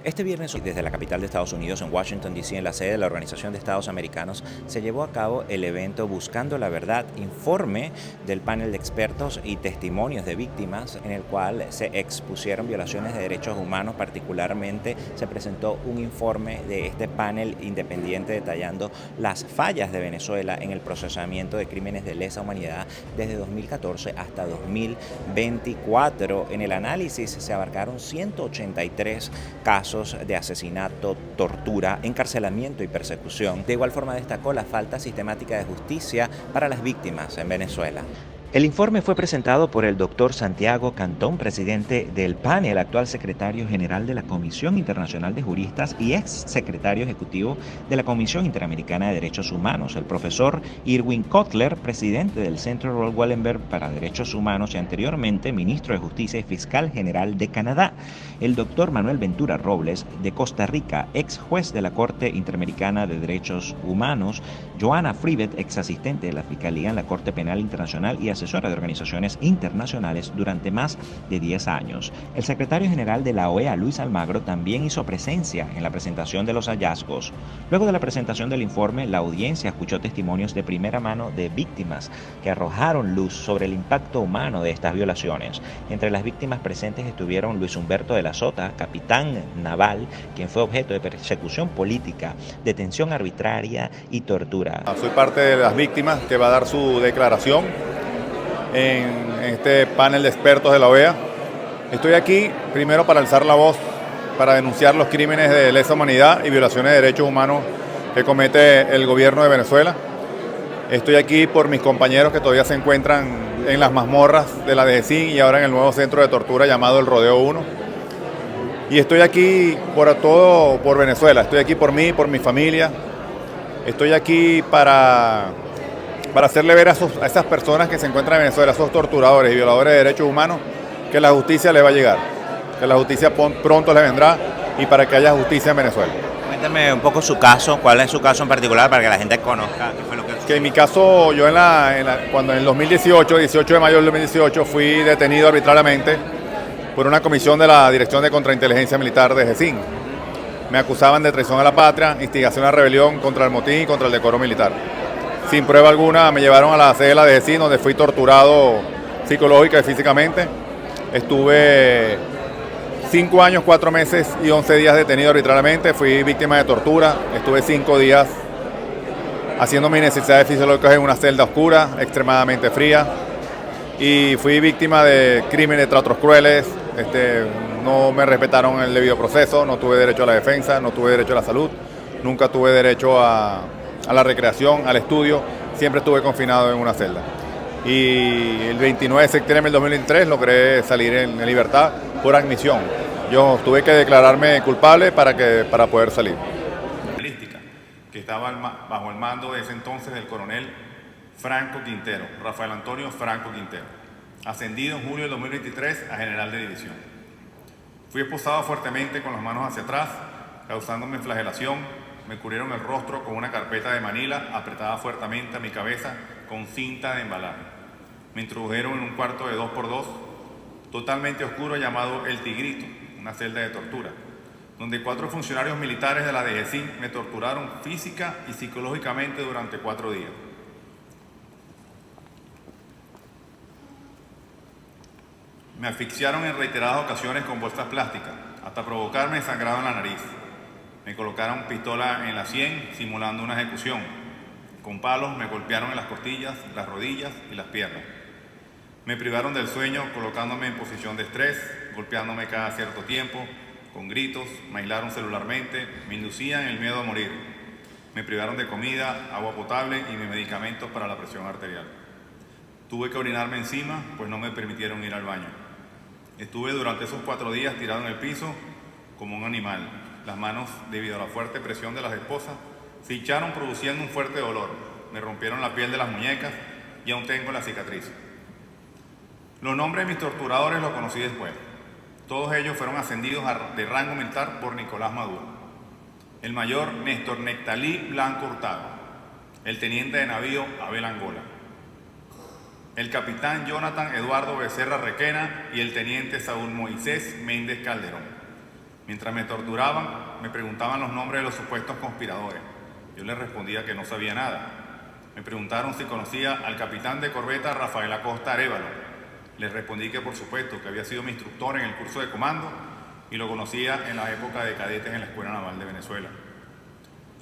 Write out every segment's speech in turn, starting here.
Este viernes, desde la capital de Estados Unidos, en Washington, D.C., en la sede de la Organización de Estados Americanos, se llevó a cabo el evento Buscando la Verdad, informe del panel de expertos y testimonios de víctimas, en el cual se expusieron violaciones de derechos humanos. Particularmente se presentó un informe de este panel independiente detallando las fallas de Venezuela en el procesamiento de crímenes de lesa humanidad desde 2014 hasta 2024. En el análisis se abarcaron 183 casos de asesinato, tortura, encarcelamiento y persecución. De igual forma destacó la falta sistemática de justicia para las víctimas en Venezuela. El informe fue presentado por el doctor Santiago Cantón, presidente del panel, actual secretario general de la Comisión Internacional de Juristas y ex secretario ejecutivo de la Comisión Interamericana de Derechos Humanos, el profesor Irwin Cotler, presidente del Centro Raoul Wallenberg para Derechos Humanos y anteriormente ministro de Justicia y fiscal general de Canadá, el doctor Manuel Ventura Robles, de Costa Rica, ex juez de la Corte Interamericana de Derechos Humanos, Joanna Freebet, ex asistente de la Fiscalía en la Corte Penal Internacional y asesora de organizaciones internacionales durante más de 10 años. El secretario general de la OEA, Luis Almagro, también hizo presencia en la presentación de los hallazgos. Luego de la presentación del informe, la audiencia escuchó testimonios de primera mano de víctimas que arrojaron luz sobre el impacto humano de estas violaciones. Entre las víctimas presentes estuvieron Luis Humberto de la Sota, capitán naval, quien fue objeto de persecución política, detención arbitraria y tortura. Soy parte de las víctimas que va a dar su declaración en este panel de expertos de la OEA. Estoy aquí primero para alzar la voz, para denunciar los crímenes de lesa humanidad y violaciones de derechos humanos que comete el gobierno de Venezuela. Estoy aquí por mis compañeros que todavía se encuentran en las mazmorras de la DGCIN y ahora en el nuevo centro de tortura llamado el Rodeo 1. Y estoy aquí por Venezuela, estoy aquí por mí, por mi familia. Estoy aquí para hacerle ver a esas personas que se encuentran en Venezuela, esos torturadores y violadores de derechos humanos, que la justicia les va a llegar, que la justicia pronto les vendrá y para que haya justicia en Venezuela. Cuéntame un poco su caso, cuál es su caso en particular para que la gente conozca qué fue lo que... Que en mi caso, yo cuando en el 2018, 18 de mayo del 2018, fui detenido arbitrariamente por una comisión de la Dirección de Contrainteligencia Militar de GECIN. Me acusaban de traición a la patria, instigación a rebelión contra el motín y contra el decoro militar. Sin prueba alguna me llevaron a la sede de la DGCIN, donde fui torturado psicológica y físicamente. Estuve 5 años, 4 meses y 11 días detenido arbitrariamente. Fui víctima de tortura. Estuve 5 días haciendo mis necesidades fisiológicas en una celda oscura, extremadamente fría. Y fui víctima de crímenes, de tratos crueles. No me respetaron el debido proceso, no tuve derecho a la defensa, no tuve derecho a la salud, nunca tuve derecho a la recreación, al estudio, siempre estuve confinado en una celda. Y el 29 de septiembre del 2023 logré salir en libertad por admisión. Yo tuve que declararme culpable para poder salir. Que estaba bajo el mando de ese entonces del coronel Franco Quintero, Rafael Antonio Franco Quintero, ascendido en julio del 2023 a general de división. Fui esposado fuertemente con las manos hacia atrás, causándome flagelación. Me cubrieron el rostro con una carpeta de Manila apretada fuertemente a mi cabeza con cinta de embalaje. Me introdujeron en un cuarto de 2x2, totalmente oscuro, llamado El Tigrito, una celda de tortura, donde 4 funcionarios militares de la DGCIN me torturaron física y psicológicamente durante 4 días. Me asfixiaron en reiteradas ocasiones con bolsas plásticas, hasta provocarme sangrado en la nariz. Me colocaron pistola en la sien, simulando una ejecución. Con palos me golpearon en las costillas, las rodillas y las piernas. Me privaron del sueño, colocándome en posición de estrés, golpeándome cada cierto tiempo, con gritos, me aislaron celularmente, me inducían el miedo a morir. Me privaron de comida, agua potable y mis medicamentos para la presión arterial. Tuve que orinarme encima, pues no me permitieron ir al baño. Estuve durante esos 4 días tirado en el piso como un animal. Las manos, debido a la fuerte presión de las esposas, se hincharon produciendo un fuerte dolor. Me rompieron la piel de las muñecas y aún tengo la cicatriz. Los nombres de mis torturadores los conocí después. Todos ellos fueron ascendidos de rango militar por Nicolás Maduro. El mayor Néstor Nectalí Blanco Hurtado, el teniente de navío Abel Angola, el capitán Jonathan Eduardo Becerra Requena y el teniente Saúl Moisés Méndez Calderón. Mientras me torturaban, me preguntaban los nombres de los supuestos conspiradores. Yo les respondía que no sabía nada. Me preguntaron si conocía al capitán de corbeta Rafael Acosta Arévalo. Les respondí que por supuesto, que había sido mi instructor en el curso de comando y lo conocía en la época de cadetes en la Escuela Naval de Venezuela.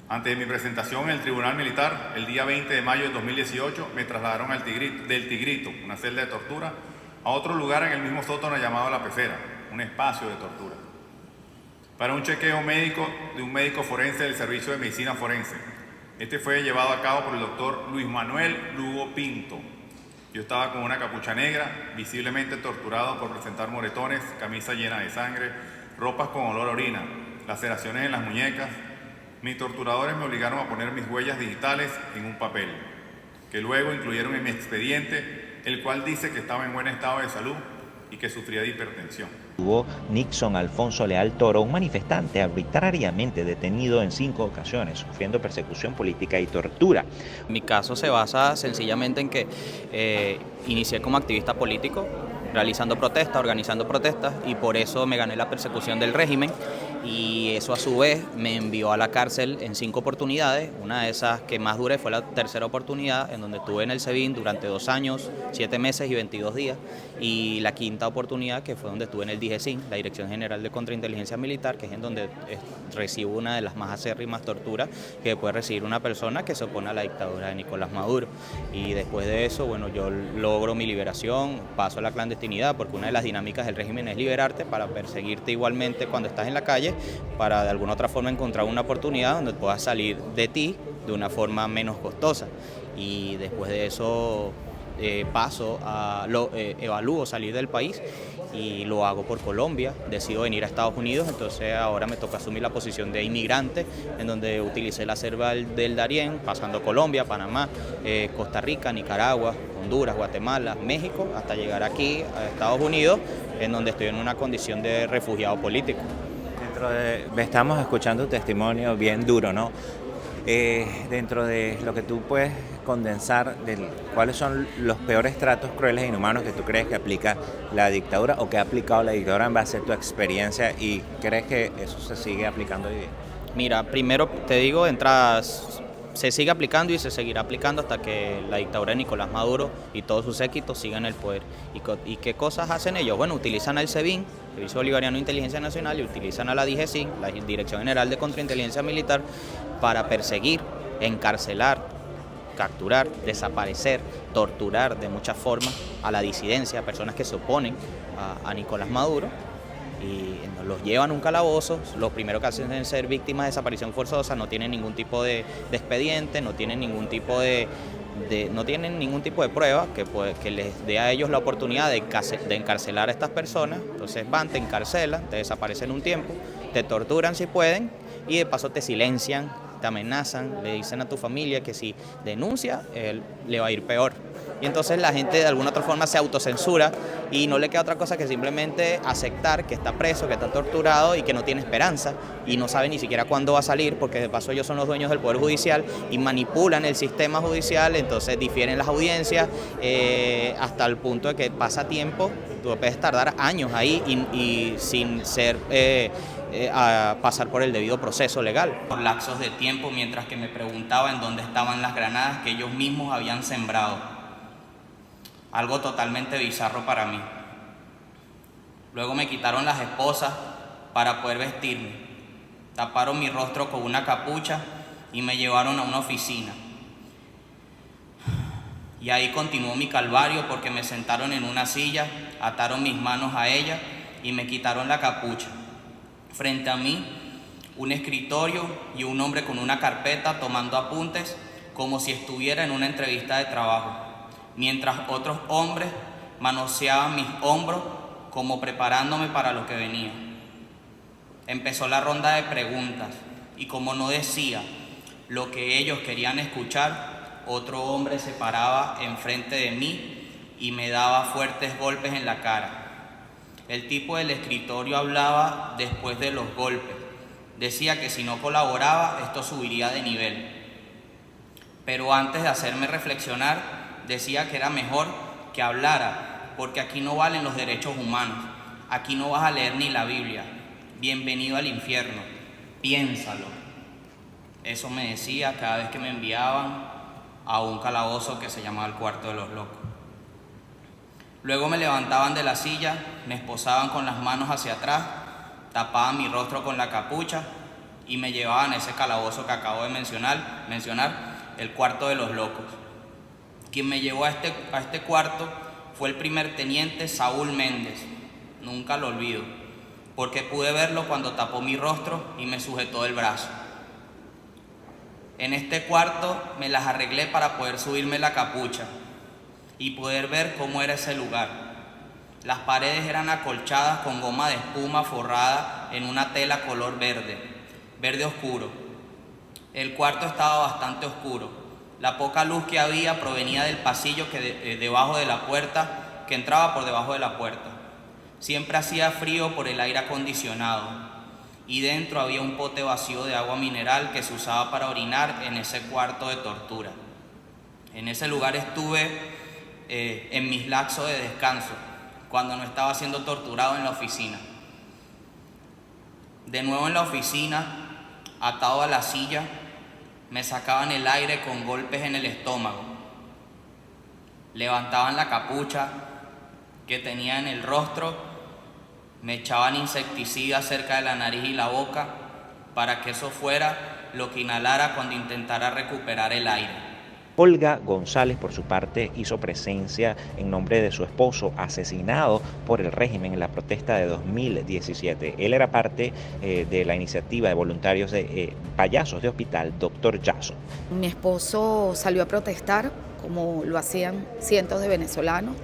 Antes de mi presentación en el Tribunal Militar, el día 20 de mayo de 2018, me trasladaron del Tigrito, una celda de tortura, a otro lugar en el mismo sótano llamado La Pecera, un espacio de tortura, para un chequeo médico de un médico forense del Servicio de Medicina Forense. Este fue llevado a cabo por el doctor Luis Manuel Lugo Pinto. Yo estaba con una capucha negra, visiblemente torturado por presentar moretones, camisa llena de sangre, ropas con olor a orina, laceraciones en las muñecas. Mis torturadores me obligaron a poner mis huellas digitales en un papel, que luego incluyeron en mi expediente, el cual dice que estaba en buen estado de salud y que sufría de hipertensión. Hubo Nixon Alfonso Leal Toro, un manifestante arbitrariamente detenido en 5 ocasiones, sufriendo persecución política y tortura. Mi caso se basa sencillamente en que inicié como activista político, realizando protestas, organizando protestas, y por eso me gané la persecución del régimen, y eso a su vez me envió a la cárcel en 5 oportunidades. Una de esas que más duré fue la tercera oportunidad, en donde estuve en el SEBIN durante 2 años, 7 meses y 22 días, y la quinta oportunidad que fue donde estuve en el DGCIN, la Dirección General de Contrainteligencia Militar, que es en donde recibo una de las más acérrimas torturas que puede recibir una persona que se opone a la dictadura de Nicolás Maduro. Y después de eso, bueno, yo logro mi liberación, paso a la clandestinidad, porque una de las dinámicas del régimen es liberarte para perseguirte igualmente cuando estás en la calle, para de alguna otra forma encontrar una oportunidad donde puedas salir de ti de una forma menos costosa. Y después de eso evalúo salir del país y lo hago por Colombia. Decido venir a Estados Unidos, entonces ahora me toca asumir la posición de inmigrante, en donde utilicé la selva del Darién, pasando Colombia, Panamá, Costa Rica, Nicaragua, Honduras, Guatemala, México, hasta llegar aquí a Estados Unidos, en donde estoy en una condición de refugiado político. Estamos escuchando un testimonio bien duro, ¿no? Dentro de lo que tú puedes condensar de cuáles son los peores tratos crueles e inhumanos que tú crees que aplica la dictadura o que ha aplicado la dictadura en base a tu experiencia, y crees que eso se sigue aplicando hoy día. Mira, primero te digo, se sigue aplicando y se seguirá aplicando hasta que la dictadura de Nicolás Maduro y todos sus séquitos sigan el poder. ¿Y qué cosas hacen ellos? Bueno, utilizan al SEBIN, Servicio Bolivariano de Inteligencia Nacional, y utilizan a la DGCIN, la Dirección General de Contrainteligencia Militar, para perseguir, encarcelar, capturar, desaparecer, torturar de muchas formas a la disidencia, a personas que se oponen a Nicolás Maduro, y los llevan a un calabozo. Los primeros que hacen es ser víctimas de desaparición forzosa, no tienen ningún tipo de expediente, no tienen ningún tipo de prueba que les dé a ellos la oportunidad de encarcelar a estas personas. Entonces van, te encarcelan, te desaparecen un tiempo, te torturan si pueden, y de paso te silencian, te amenazan, le dicen a tu familia que si denuncia, le va a ir peor. Y entonces la gente de alguna otra forma se autocensura y no le queda otra cosa que simplemente aceptar que está preso, que está torturado y que no tiene esperanza, y no sabe ni siquiera cuándo va a salir, porque de paso ellos son los dueños del Poder Judicial y manipulan el sistema judicial. Entonces difieren las audiencias hasta el punto de que pasa tiempo, tú puedes tardar años ahí y sin ser... a pasar por el debido proceso legal. Por lapsos de tiempo, mientras que me preguntaba en dónde estaban las granadas que ellos mismos habían sembrado. Algo totalmente bizarro para mí. Luego me quitaron las esposas para poder vestirme. Taparon mi rostro con una capucha y me llevaron a una oficina. Y ahí continuó mi calvario, porque me sentaron en una silla, ataron mis manos a ella y me quitaron la capucha. Frente a mí, un escritorio y un hombre con una carpeta tomando apuntes, como si estuviera en una entrevista de trabajo, mientras otros hombres manoseaban mis hombros como preparándome para lo que venía. Empezó la ronda de preguntas, y como no decía lo que ellos querían escuchar, otro hombre se paraba enfrente de mí y me daba fuertes golpes en la cara. El tipo del escritorio hablaba después de los golpes. Decía que si no colaboraba, esto subiría de nivel. Pero antes de hacerme reflexionar, decía que era mejor que hablara, porque aquí no valen los derechos humanos. Aquí no vas a leer ni la Biblia. bienvenido al infierno, piénsalo. Eso me decía cada vez que me enviaban a un calabozo que se llamaba el Cuarto de los Locos. Luego me levantaban de la silla, me esposaban con las manos hacia atrás, tapaban mi rostro con la capucha y me llevaban a ese calabozo que acabo de mencionar, el Cuarto de los Locos. Quien me llevó a este cuarto fue el primer teniente Saúl Méndez. Nunca lo olvido, porque pude verlo cuando tapó mi rostro y me sujetó del brazo. En este cuarto me las arreglé para poder subirme la capucha y poder ver cómo era ese lugar. Las paredes eran acolchadas con goma de espuma forrada en una tela color verde oscuro. El cuarto estaba bastante oscuro. La poca luz que había provenía del pasillo debajo de la puerta, que entraba por debajo de la puerta. Siempre hacía frío por el aire acondicionado y dentro había un pote vacío de agua mineral que se usaba para orinar en ese cuarto de tortura. En ese lugar estuve en mis lapsos de descanso, cuando no estaba siendo torturado en la oficina. De nuevo en la oficina, atado a la silla, me sacaban el aire con golpes en el estómago. Levantaban la capucha que tenía en el rostro, me echaban insecticida cerca de la nariz y la boca para que eso fuera lo que inhalara cuando intentara recuperar el aire. Olga González, por su parte, hizo presencia en nombre de su esposo, asesinado por el régimen en la protesta de 2017. Él era parte de la iniciativa de voluntarios de payasos de hospital, Dr. Yaso. Mi esposo salió a protestar, como lo hacían cientos de venezolanos,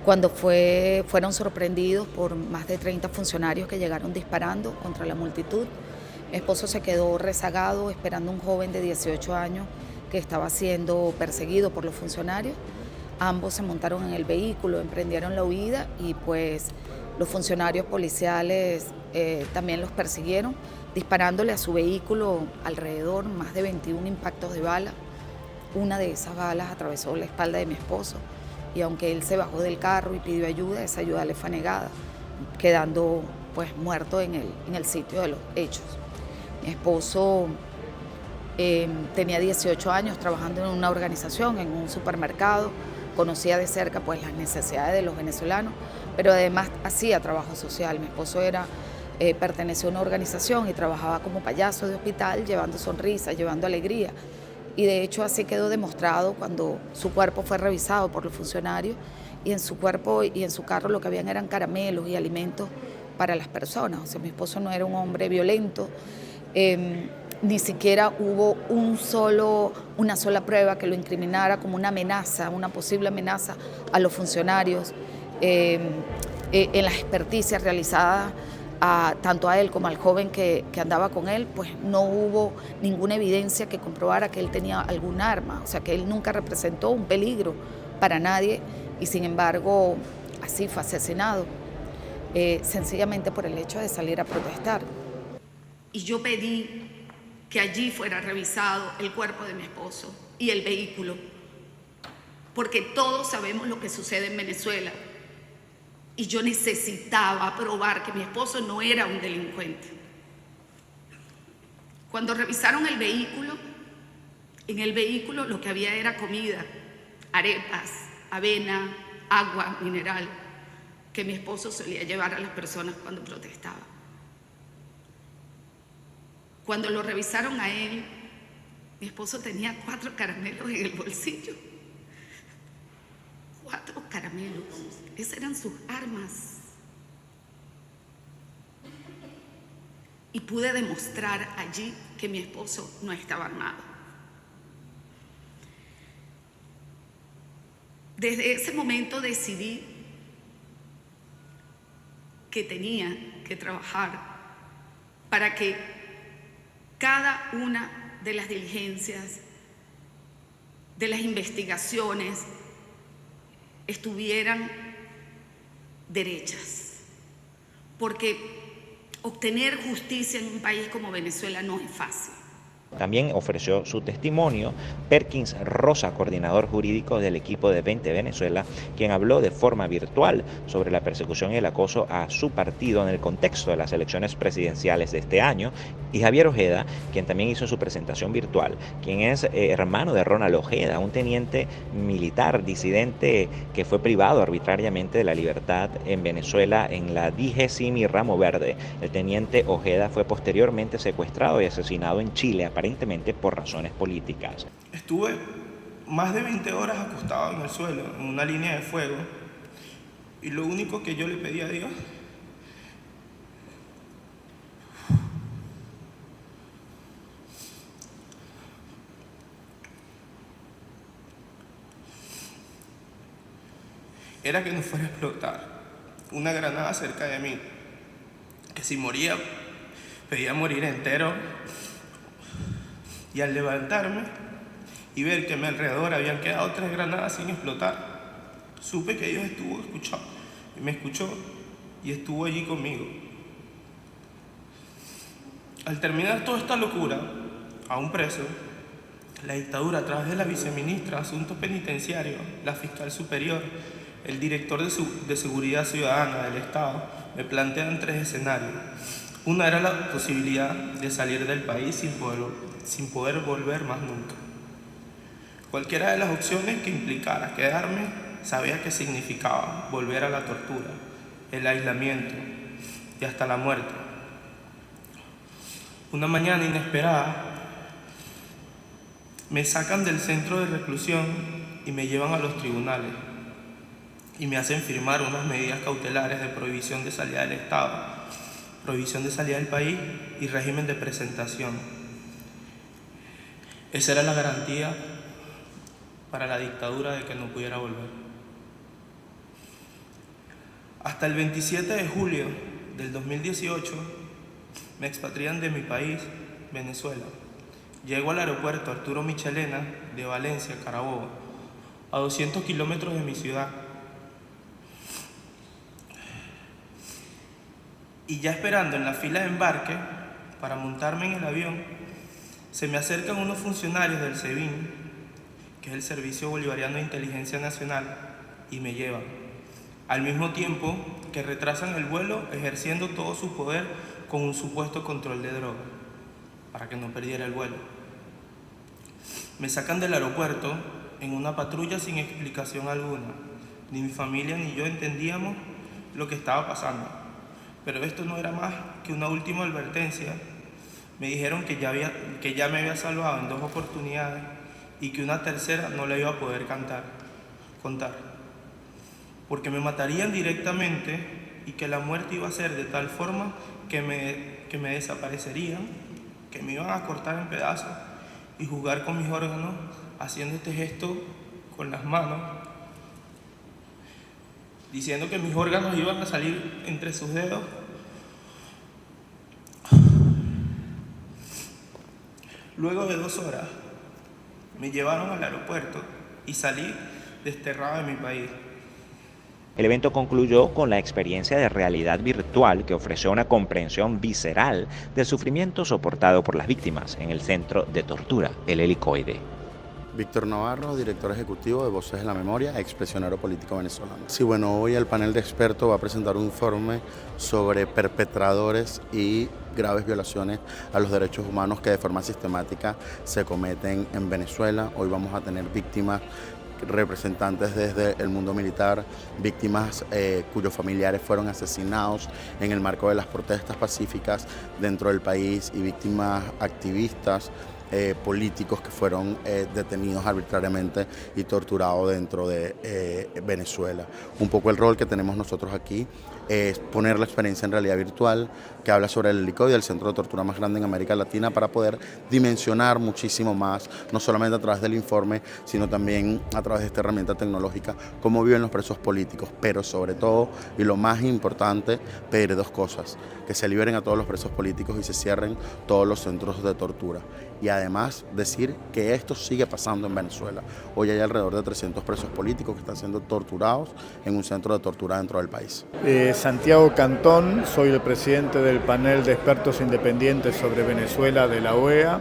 cuando fueron sorprendidos por más de 30 funcionarios que llegaron disparando contra la multitud. Mi esposo se quedó rezagado esperando a un joven de 18 años que estaba siendo perseguido por los funcionarios. Ambos se montaron en el vehículo, emprendieron la huida y pues los funcionarios policiales también los persiguieron, disparándole a su vehículo alrededor más de 21 impactos de bala. Una de esas balas atravesó la espalda de mi esposo y aunque él se bajó del carro y pidió ayuda, esa ayuda le fue negada, quedando pues muerto en el sitio de los hechos. Mi esposo tenía 18 años trabajando en una organización, en un supermercado, conocía de cerca pues las necesidades de los venezolanos, pero además hacía trabajo social. Mi esposo perteneció a una organización y trabajaba como payaso de hospital, llevando sonrisas, llevando alegría. Y de hecho así quedó demostrado cuando su cuerpo fue revisado por los funcionarios y en su cuerpo y en su carro lo que habían eran caramelos y alimentos para las personas. O sea, mi esposo no era un hombre violento. Ni siquiera hubo una sola prueba que lo incriminara como una amenaza, una posible amenaza a los funcionarios. En las experticias realizadas tanto a él como al joven que andaba con él, pues no hubo ninguna evidencia que comprobara que él tenía algún arma, o sea que él nunca representó un peligro para nadie y sin embargo así fue asesinado, sencillamente por el hecho de salir a protestar. Y yo pedí que allí fuera revisado el cuerpo de mi esposo y el vehículo, porque todos sabemos lo que sucede en Venezuela y yo necesitaba probar que mi esposo no era un delincuente. Cuando revisaron el vehículo, en el vehículo lo que había era comida, arepas, avena, agua mineral, que mi esposo solía llevar a las personas cuando protestaba. Cuando lo revisaron a él, mi esposo tenía 4 caramelos en el bolsillo. 4 caramelos. Esas eran sus armas. Y pude demostrar allí que mi esposo no estaba armado. Desde ese momento decidí que tenía que trabajar para que cada una de las diligencias, de las investigaciones, estuvieran derechas. Porque obtener justicia en un país como Venezuela no es fácil. También ofreció su testimonio Perkins Rosa, coordinador jurídico del equipo de 20 Venezuela, quien habló de forma virtual sobre la persecución y el acoso a su partido en el contexto de las elecciones presidenciales de este año, y Javier Ojeda, quien también hizo su presentación virtual, quien es hermano de Ronald Ojeda, un teniente militar disidente que fue privado arbitrariamente de la libertad en Venezuela en la DGCIMI Ramo Verde. El teniente Ojeda fue posteriormente secuestrado y asesinado en Chile, aparentemente por razones políticas. Estuve más de 20 horas acostado en el suelo, en una línea de fuego, y lo único que yo le pedí a Dios era que no fuera a explotar una granada cerca de mí, que si moría, pedía morir entero, y al levantarme y ver que a mi alrededor habían quedado 3 granadas sin explotar, supe que Dios estuvo escuchando, y me escuchó y estuvo allí conmigo. Al terminar toda esta locura, aún preso, la dictadura, a través de la viceministra de Asuntos Penitenciarios, la fiscal superior, el director de Seguridad Ciudadana del Estado, me plantean 3 escenarios. Una era la posibilidad de salir del país sin poder volver más nunca. Cualquiera de las opciones que implicara quedarme, sabía que significaba volver a la tortura, el aislamiento y hasta la muerte. Una mañana inesperada, me sacan del centro de reclusión y me llevan a los tribunales y me hacen firmar unas medidas cautelares de prohibición de salida del Estado, prohibición de salida del país y régimen de presentación. Esa era la garantía para la dictadura de que no pudiera volver. Hasta el 27 de julio del 2018 me expatrian de mi país, Venezuela. Llego al aeropuerto Arturo Michelena de Valencia, Carabobo, a 200 kilómetros de mi ciudad. Y ya esperando en la fila de embarque para montarme en el avión, se me acercan unos funcionarios del SEBIN, que es el Servicio Bolivariano de Inteligencia Nacional, y me llevan. Al mismo tiempo que retrasan el vuelo, ejerciendo todo su poder con un supuesto control de drogas, para que no perdiera el vuelo. Me sacan del aeropuerto en una patrulla sin explicación alguna. Ni mi familia ni yo entendíamos lo que estaba pasando. Pero esto no era más que una última advertencia. Me dijeron que ya me había salvado en 2 oportunidades y que una tercera no la iba a poder contar. Porque me matarían directamente y que la muerte iba a ser de tal forma que me desaparecerían, que me iban a cortar en pedazos y jugar con mis órganos, haciendo este gesto con las manos, diciendo que mis órganos iban a salir entre sus dedos. Luego de 2 horas, me llevaron al aeropuerto y salí desterrado de mi país. El evento concluyó con la experiencia de realidad virtual que ofreció una comprensión visceral del sufrimiento soportado por las víctimas en el centro de tortura, el Helicoide. Víctor Navarro, director ejecutivo de Voces de la Memoria, expresionero político venezolano. Sí, bueno, hoy el panel de expertos va a presentar un informe sobre perpetradores y graves violaciones a los derechos humanos que de forma sistemática se cometen en Venezuela. Hoy vamos a tener víctimas, representantes desde el mundo militar, víctimas cuyos familiares fueron asesinados en el marco de las protestas pacíficas dentro del país y víctimas activistas, políticos que fueron detenidos arbitrariamente y torturados dentro de Venezuela. Un poco el rol que tenemos nosotros aquí es poner la experiencia en realidad virtual, que habla sobre el Helicoide, el centro de tortura más grande en América Latina, para poder dimensionar muchísimo más, no solamente a través del informe, sino también a través de esta herramienta tecnológica, cómo viven los presos políticos, pero sobre todo, y lo más importante, pedir 2 cosas: que se liberen a todos los presos políticos y se cierren todos los centros de tortura. Y además decir que esto sigue pasando en Venezuela. Hoy hay alrededor de 300 presos políticos que están siendo torturados en un centro de tortura dentro del país. Santiago Cantón, soy el presidente del panel de expertos independientes sobre Venezuela de la OEA.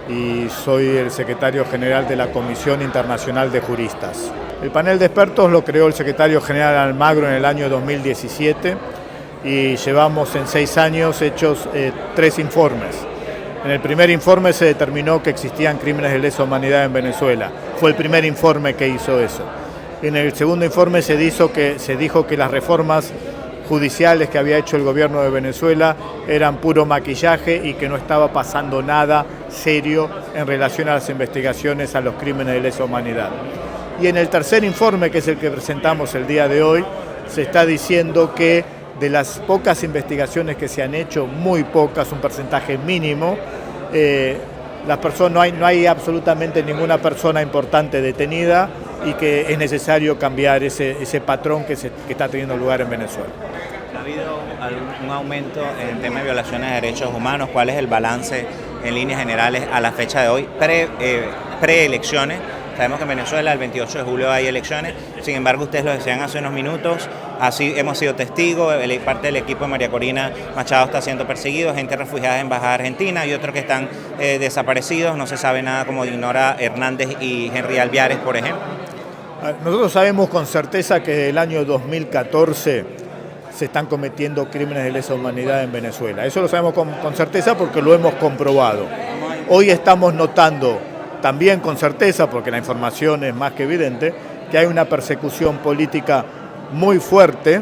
y soy el secretario general de la Comisión Internacional de Juristas. El panel de expertos lo creó el secretario general Almagro en el año 2017 y llevamos en 6 años hechos 3 informes. En el primer informe se determinó que existían crímenes de lesa humanidad en Venezuela. Fue el primer informe que hizo eso. En el segundo informe se dijo que las reformas judiciales que había hecho el gobierno de Venezuela eran puro maquillaje y que no estaba pasando nada serio en relación a las investigaciones a los crímenes de lesa humanidad. Y en el tercer informe, que es el que presentamos el día de hoy, se está diciendo que de las pocas investigaciones que se han hecho, muy pocas, un porcentaje mínimo, las personas, no hay absolutamente ninguna persona importante detenida y que es necesario cambiar ese patrón que está teniendo lugar en Venezuela. ¿Ha habido un aumento en el tema de violaciones de derechos humanos? ¿Cuál es el balance en líneas generales a la fecha de hoy, preelecciones? Sabemos que en Venezuela el 28 de julio hay elecciones, sin embargo ustedes lo decían hace unos minutos, así hemos sido testigos, parte del equipo de María Corina Machado está siendo perseguido, gente refugiada en Embajada Argentina y otros que están desaparecidos, no se sabe nada, como Dinora Hernández y Henry Alviares, por ejemplo. Nosotros sabemos con certeza que desde el año 2014 se están cometiendo crímenes de lesa humanidad en Venezuela. Eso lo sabemos con certeza porque lo hemos comprobado. Hoy estamos notando también con certeza, porque la información es más que evidente, que hay una persecución política muy fuerte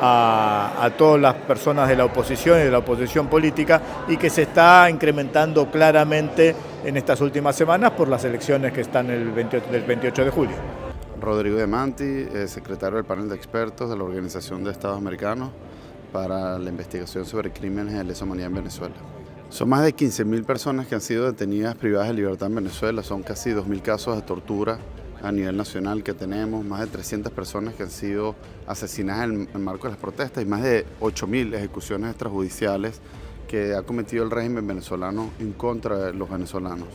a todas las personas de la oposición y de la oposición política y que se está incrementando claramente en estas últimas semanas por las elecciones que están del 28 de julio. Rodrigo Demanti, secretario del panel de expertos de la Organización de Estados Americanos para la investigación sobre crímenes de lesa humanidad en Venezuela. Son más de 15.000 personas que han sido detenidas privadas de libertad en Venezuela, son casi 2.000 casos de tortura a nivel nacional que tenemos, más de 300 personas que han sido asesinadas en el marco de las protestas y más de 8.000 ejecuciones extrajudiciales que ha cometido el régimen venezolano en contra de los venezolanos.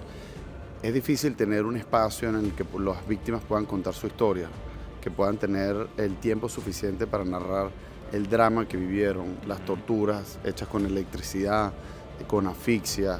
Es difícil tener un espacio en el que las víctimas puedan contar su historia, que puedan tener el tiempo suficiente para narrar el drama que vivieron, las torturas hechas con electricidad, con asfixia,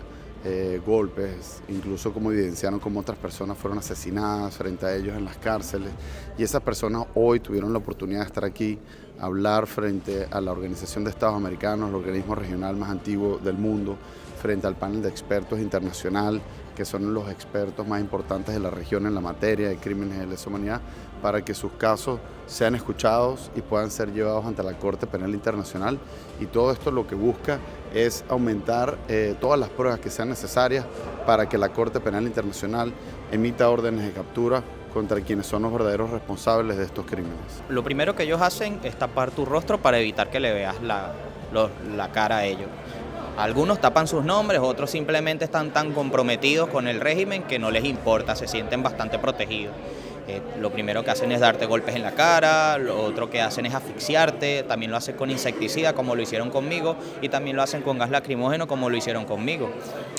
golpes, incluso como evidenciaron cómo otras personas fueron asesinadas frente a ellos en las cárceles. Y esas personas hoy tuvieron la oportunidad de estar aquí, hablar frente a la Organización de Estados Americanos, el organismo regional más antiguo del mundo, frente al panel de expertos internacional, que son los expertos más importantes de la región en la materia de crímenes de lesa humanidad, para que sus casos sean escuchados y puedan ser llevados ante la Corte Penal Internacional. Y todo esto lo que busca es aumentar todas las pruebas que sean necesarias para que la Corte Penal Internacional emita órdenes de captura contra quienes son los verdaderos responsables de estos crímenes. Lo primero que ellos hacen es tapar tu rostro para evitar que le veas la cara a ellos. Algunos tapan sus nombres, otros simplemente están tan comprometidos con el régimen que no les importa, se sienten bastante protegidos. Lo primero que hacen es darte golpes en la cara, lo otro que hacen es asfixiarte, también lo hacen con insecticida como lo hicieron conmigo y también lo hacen con gas lacrimógeno como lo hicieron conmigo.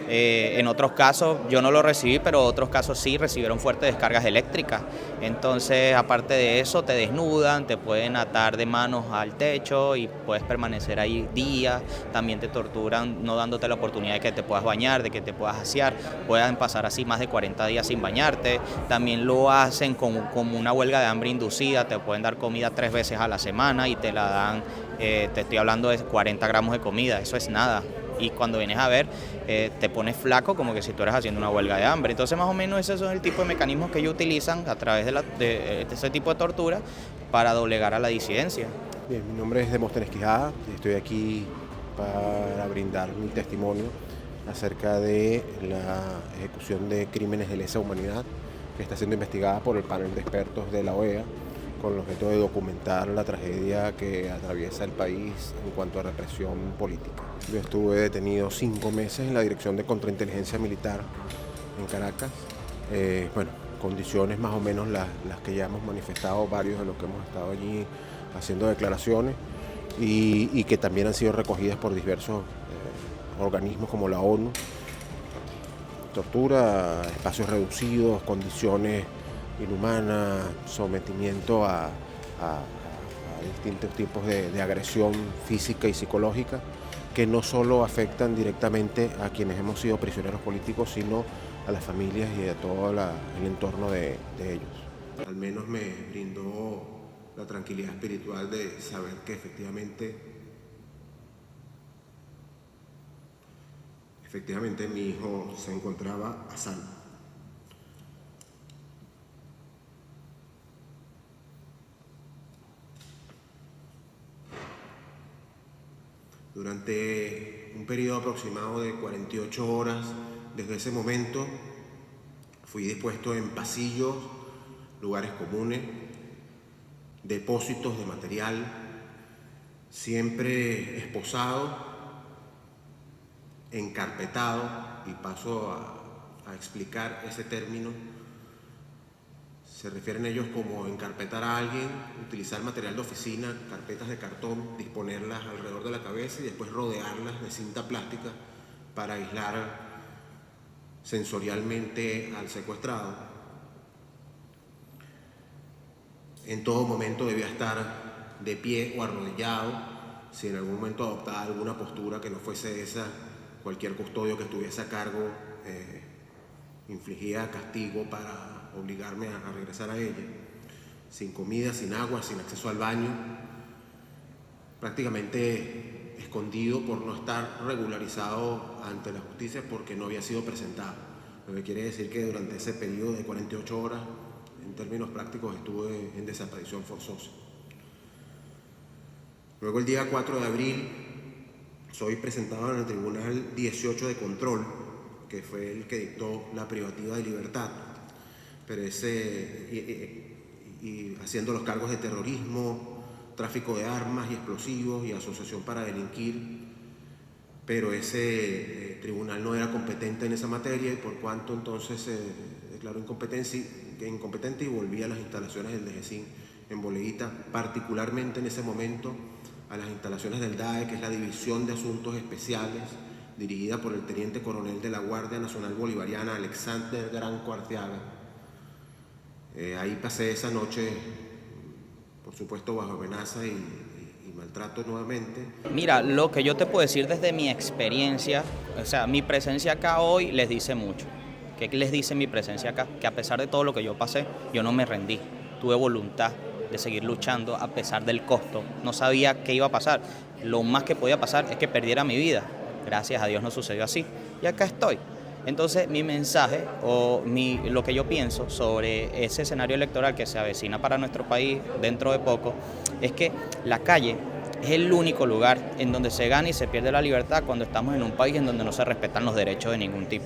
En otros casos yo no lo recibí, pero otros casos sí recibieron fuertes descargas eléctricas. Entonces, aparte de eso, te desnudan, te pueden atar de manos al techo y puedes permanecer ahí días. También te torturan no dándote la oportunidad de que te puedas bañar, de que te puedas asear. Pueden pasar así más de 40 días sin bañarte. También lo hacen como una huelga de hambre inducida, te pueden dar comida 3 veces a la semana y te la dan, te estoy hablando de 40 gramos de comida, eso es nada. Y cuando vienes a ver, te pones flaco como que si tú eres haciendo una huelga de hambre. Entonces más o menos esos son el tipo de mecanismos que ellos utilizan a través de ese tipo de tortura para doblegar a la disidencia. Bien, mi nombre es Demóstenes Quijada, estoy aquí para brindar mi testimonio acerca de la ejecución de crímenes de lesa humanidad que está siendo investigada por el panel de expertos de la OEA con el objeto de documentar la tragedia que atraviesa el país en cuanto a represión política. Yo estuve detenido 5 meses en la Dirección de Contrainteligencia Militar en Caracas. Condiciones más o menos las que ya hemos manifestado varios de los que hemos estado allí haciendo declaraciones y que también han sido recogidas por diversos organismos como la ONU. Tortura, espacios reducidos, condiciones inhumanas, sometimiento a distintos tipos de agresión física y psicológica que no solo afectan directamente a quienes hemos sido prisioneros políticos, sino a las familias y a todo el entorno de ellos. Al menos me brindó la tranquilidad espiritual de saber que efectivamente mi hijo se encontraba a salvo. Durante un periodo aproximado de 48 horas, desde ese momento, fui dispuesto en pasillos, lugares comunes, depósitos de material, siempre esposado, encarpetado, y paso a explicar ese término. Se refieren ellos como encarpetar a alguien, utilizar material de oficina, carpetas de cartón, disponerlas alrededor de la cabeza y después rodearlas de cinta plástica para aislar sensorialmente al secuestrado. En todo momento debía estar de pie o arrodillado. Si en algún momento adoptaba alguna postura que no fuese esa, cualquier custodio que estuviese a cargo infligía castigo para obligarme a regresar a ella, sin comida, sin agua, sin acceso al baño, prácticamente escondido por no estar regularizado ante la justicia porque no había sido presentado. Lo que quiere decir que durante ese periodo de 48 horas, en términos prácticos, estuve en desaparición forzosa. Luego, el día 4 de abril, soy presentado en el Tribunal 18 de Control, que fue el que dictó la privativa de libertad, pero y haciendo los cargos de terrorismo, tráfico de armas y explosivos y asociación para delinquir, pero ese tribunal no era competente en esa materia y por cuanto entonces se declaró incompetente y volví a las instalaciones del DGCIN en Boleguita, particularmente en ese momento a las instalaciones del DAE, que es la División de Asuntos Especiales, dirigida por el Teniente Coronel de la Guardia Nacional Bolivariana, Alexander Granco Arteaga. Ahí pasé esa noche, por supuesto, bajo amenaza y maltrato nuevamente. Mira, lo que yo te puedo decir desde mi experiencia, o sea, mi presencia acá hoy les dice mucho. ¿Qué les dice mi presencia acá? Que a pesar de todo lo que yo pasé, yo no me rendí. Tuve voluntad de seguir luchando a pesar del costo. No sabía qué iba a pasar. Lo más que podía pasar es que perdiera mi vida. Gracias a Dios no sucedió así. Y acá estoy. Entonces, mi mensaje o lo que yo pienso sobre ese escenario electoral que se avecina para nuestro país dentro de poco es que la calle es el único lugar en donde se gana y se pierde la libertad cuando estamos en un país en donde no se respetan los derechos de ningún tipo.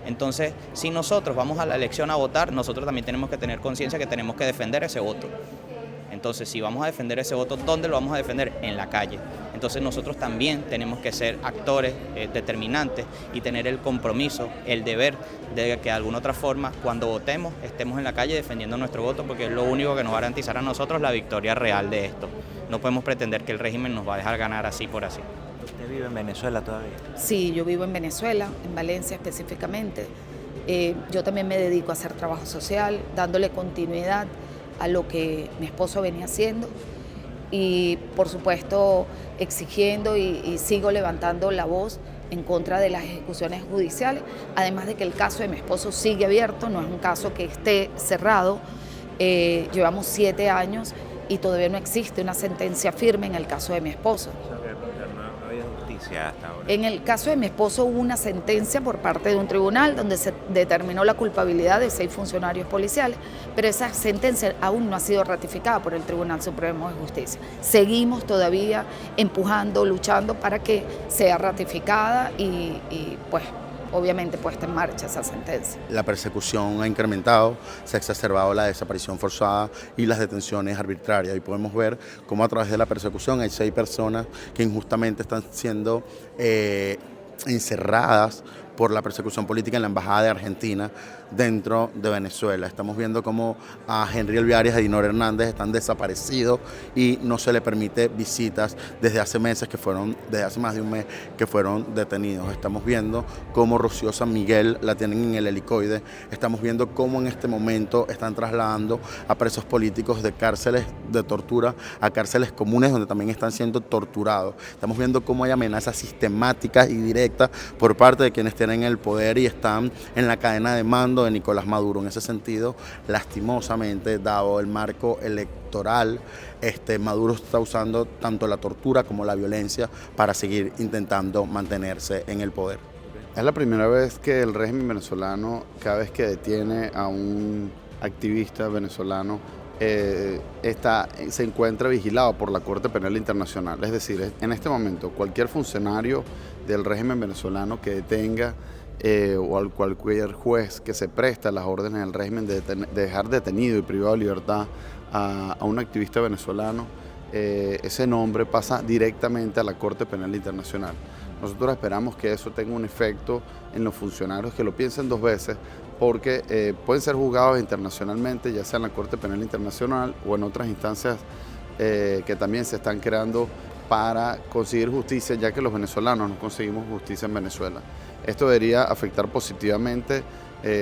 Entonces, si nosotros vamos a la elección a votar, nosotros también tenemos que tener conciencia que tenemos que defender ese voto. Entonces, si vamos a defender ese voto, ¿dónde lo vamos a defender? En la calle. Entonces, nosotros también tenemos que ser actores determinantes y tener el compromiso, el deber de que de alguna otra forma, cuando votemos, estemos en la calle defendiendo nuestro voto, porque es lo único que nos va a garantizar a nosotros la victoria real de esto. No podemos pretender que el régimen nos va a dejar ganar así por así. ¿Usted vive en Venezuela todavía? Sí, yo vivo en Venezuela, en Valencia específicamente. Yo también me dedico a hacer trabajo social, dándole continuidad a lo que mi esposo venía haciendo y por supuesto exigiendo y sigo levantando la voz en contra de las ejecuciones judiciales, además de que el caso de mi esposo sigue abierto, no es un caso que esté cerrado. Llevamos 7 años y todavía no existe una sentencia firme en el caso de mi esposo. No había justicia hasta ahora. En el caso de mi esposo hubo una sentencia por parte de un tribunal donde se determinó la culpabilidad de 6 funcionarios policiales, pero esa sentencia aún no ha sido ratificada por el Tribunal Supremo de Justicia. Seguimos todavía empujando, luchando para que sea ratificada y pues obviamente puesta en marcha esa sentencia. La persecución ha incrementado, se ha exacerbado la desaparición forzada y las detenciones arbitrarias. Y podemos ver cómo a través de la persecución hay 6 personas que injustamente están siendo encerradas por la persecución política en la Embajada de Argentina dentro de Venezuela. Estamos viendo cómo a Henry Elviarias y a Dinor Hernández están desaparecidos y no se le permite visitas desde hace meses, desde hace más de un mes que fueron detenidos. Estamos viendo cómo Rocío San Miguel la tienen en el helicoide. Estamos viendo cómo en este momento están trasladando a presos políticos de cárceles de tortura a cárceles comunes donde también están siendo torturados. Estamos viendo cómo hay amenazas sistemáticas y directas por parte de quienes tienen el poder y están en la cadena de mando de Nicolás Maduro. En ese sentido, lastimosamente, dado el marco electoral, Maduro está usando tanto la tortura como la violencia para seguir intentando mantenerse en el poder. Es la primera vez que el régimen venezolano, cada vez que detiene a un activista venezolano, se encuentra vigilado por la Corte Penal Internacional. Es decir, en este momento cualquier funcionario del régimen venezolano que detenga o cualquier juez que se presta a las órdenes del régimen de dejar detenido y privado de libertad a un activista venezolano, ese nombre pasa directamente a la Corte Penal Internacional. Nosotros esperamos que eso tenga un efecto en los funcionarios, que lo piensen dos veces, porque pueden ser juzgados internacionalmente, ya sea en la Corte Penal Internacional o en otras instancias que también se están creando para conseguir justicia, ya que los venezolanos no conseguimos justicia en Venezuela. Esto debería afectar positivamente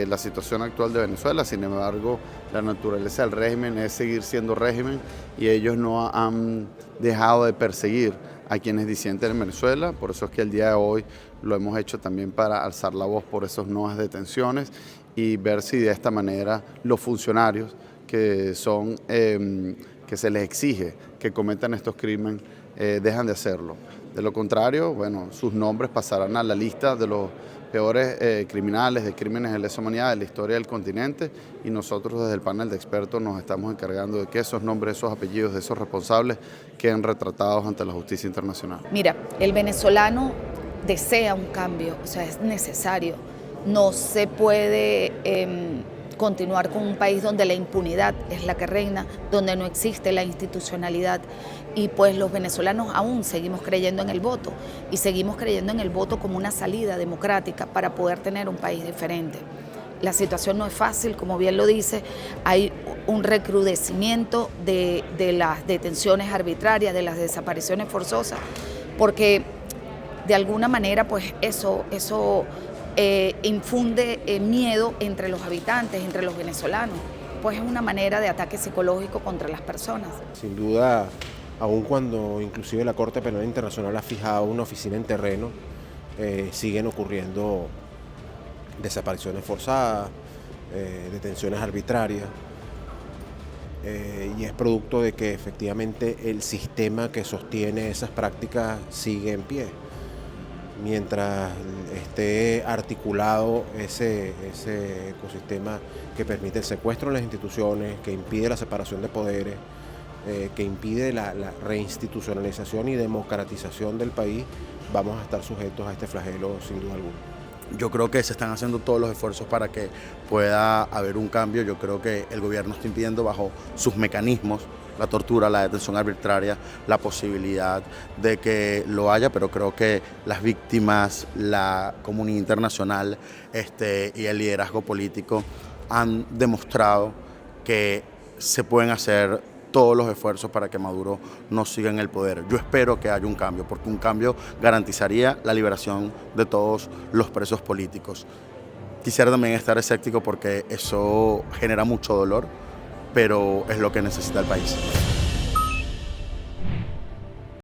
la situación actual de Venezuela. Sin embargo, la naturaleza del régimen es seguir siendo régimen y ellos no han dejado de perseguir a quienes disienten en Venezuela. Por eso es que el día de hoy lo hemos hecho también para alzar la voz por esas nuevas detenciones y ver si de esta manera los funcionarios que se les exige que cometan estos crímenes dejan de hacerlo. De lo contrario, bueno, sus nombres pasarán a la lista de los peores criminales de crímenes de lesa humanidad de la historia del continente, y nosotros desde el panel de expertos nos estamos encargando de que esos nombres, esos apellidos de esos responsables queden retratados ante la justicia internacional. Mira, el venezolano desea un cambio, o sea, es necesario. No se puede continuar con un país donde la impunidad es la que reina, donde no existe la institucionalidad, y pues los venezolanos aún seguimos creyendo en el voto y seguimos creyendo en el voto como una salida democrática para poder tener un país diferente. La situación no es fácil, como bien lo dice, hay un recrudecimiento de las detenciones arbitrarias, de las desapariciones forzosas, porque de alguna manera pues eso infunde miedo entre los habitantes, entre los venezolanos, pues es una manera de ataque psicológico contra las personas. Sin duda, aun cuando inclusive la Corte Penal Internacional ha fijado una oficina en terreno, siguen ocurriendo desapariciones forzadas, detenciones arbitrarias, y es producto de que efectivamente el sistema que sostiene esas prácticas sigue en pie. Mientras esté articulado ese ecosistema que permite el secuestro de las instituciones, que impide la separación de poderes, que impide la reinstitucionalización y democratización del país, vamos a estar sujetos a este flagelo sin duda alguna. Yo creo que se están haciendo todos los esfuerzos para que pueda haber un cambio. Yo creo que el gobierno está impidiendo bajo sus mecanismos la tortura, la detención arbitraria, la posibilidad de que lo haya, pero creo que las víctimas, la comunidad internacional y el liderazgo político han demostrado que se pueden hacer todos los esfuerzos para que Maduro no siga en el poder. Yo espero que haya un cambio, porque un cambio garantizaría la liberación de todos los presos políticos. Quisiera también estar escéptico porque eso genera mucho dolor, pero es lo que necesita el país.